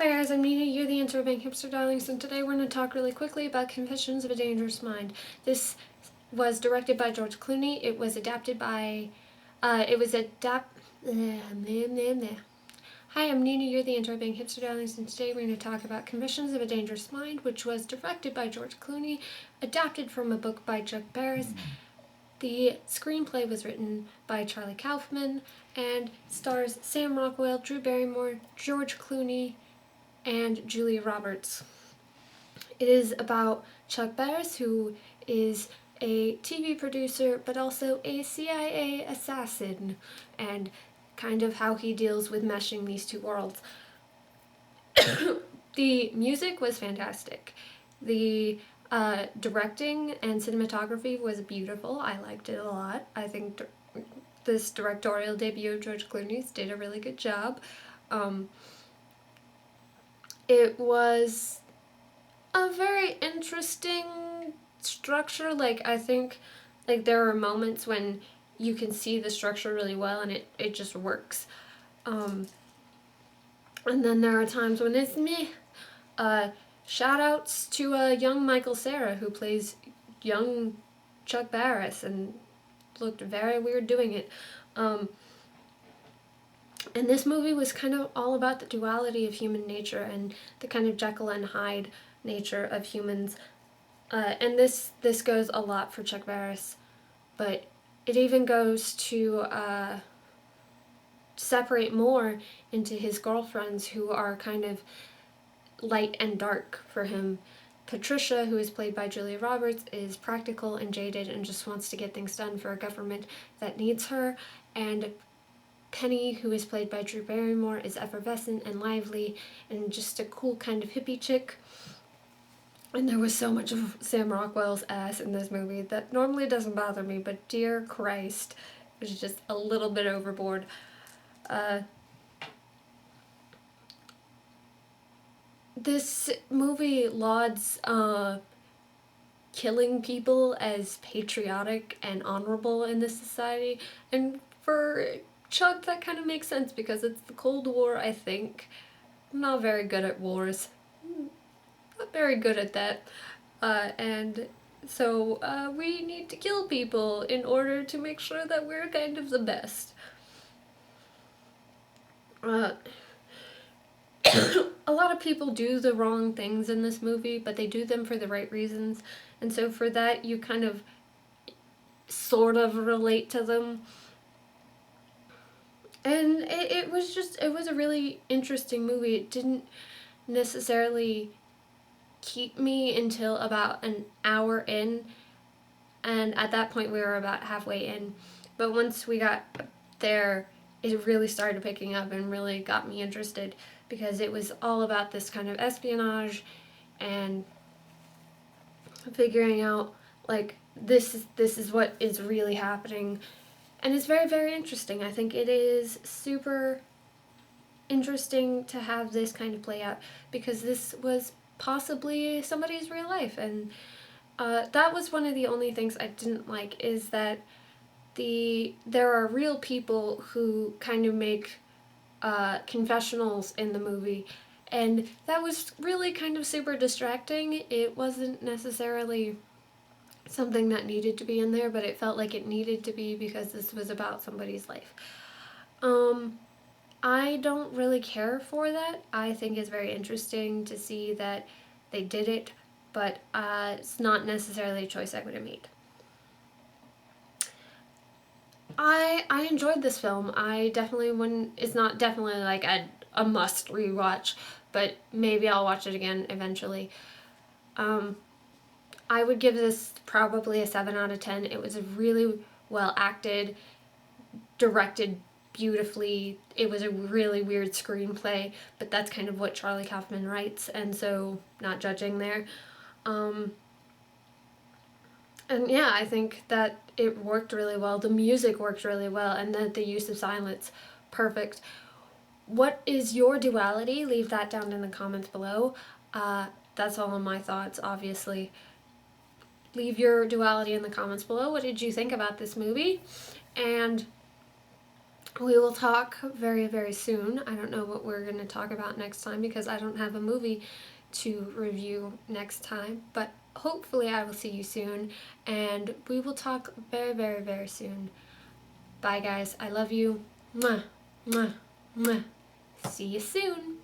Hi guys, I'm Nina, you're the Interbank Hipster Darlings, and today we're going to talk really quickly about Confessions of a Dangerous Mind. This was directed by George Clooney. It was adapted by, Hi, I'm Nina, you're the Interbank Hipster Darlings, and today we're going to talk about Confessions of a Dangerous Mind, which was directed by George Clooney, adapted from a book by Chuck Barris. The screenplay was written by Charlie Kaufman and stars Sam Rockwell, Drew Barrymore, George Clooney, and Julia Roberts. It is about Chuck Barris, who is a TV producer but also a CIA assassin, and kind of how he deals with meshing these two worlds. The music was fantastic. The directing and cinematography was beautiful. I liked it a lot. I think this directorial debut of George Clooney's did a really good job. It was a very interesting structure. I think there are moments when you can see the structure really well and it just works. And then there are times when it's meh. Shout outs to young Michael Cera, who plays young Chuck Barris and looked very weird doing it. And this movie was kind of all about the duality of human nature and the kind of Jekyll and Hyde nature of humans. And this goes a lot for Chuck Barris, but it even goes to separate more into his girlfriends, who are kind of light and dark for him. Patricia, who is played by Julia Roberts, is practical and jaded and just wants to get things done for a government that needs her, and Penny, who is played by Drew Barrymore, is effervescent and lively and just a cool kind of hippie chick. And there was so much of Sam Rockwell's ass in this movie that normally doesn't bother me, but dear Christ, it was just a little bit overboard. This movie lauds killing people as patriotic and honorable in this society, and for Chuck that kind of makes sense because it's the Cold War, I think. I'm not very good at wars. Not very good at that. And so we need to kill people in order to make sure that we're kind of the best. A lot of people do the wrong things in this movie, but they do them for the right reasons. And so for that, you kind of sort of relate to them. And it was a really interesting movie. It didn't necessarily keep me until about an hour in, and at that point we were about halfway in. But once we got there, it really started picking up and really got me interested, because it was all about this kind of espionage and figuring out this is what is really happening. And it's very, very interesting. I think it is super interesting to have this kind of play out, because this was possibly somebody's real life. And that was one of the only things I didn't like, is that there are real people who kind of make confessionals in the movie, and that was really kind of super distracting. It wasn't necessarily something that needed to be in there, but it felt like it needed to be because this was about somebody's life. I don't really care for that. I think it's very interesting to see that they did it, but it's not necessarily a choice I would have made. I enjoyed this film. I definitely wouldn't, it's not definitely like a must rewatch, but maybe I'll watch it again eventually. I would give this probably a 7 out of 10. It was a really well acted, directed beautifully. It was a really weird screenplay, but that's kind of what Charlie Kaufman writes, and so not judging there. And yeah, I think that it worked really well. The music worked really well, and then the use of silence, perfect. What is your duality? Leave that down in the comments below. That's all of my thoughts, obviously. Leave your duality in the comments below. What did you think about this movie? And we will talk very, very soon. I don't know what we're going to talk about next time because I don't have a movie to review next time, but hopefully I will see you soon, and we will talk very, very, very soon. Bye, guys. I love you. Mwah, mwah, mwah. See you soon.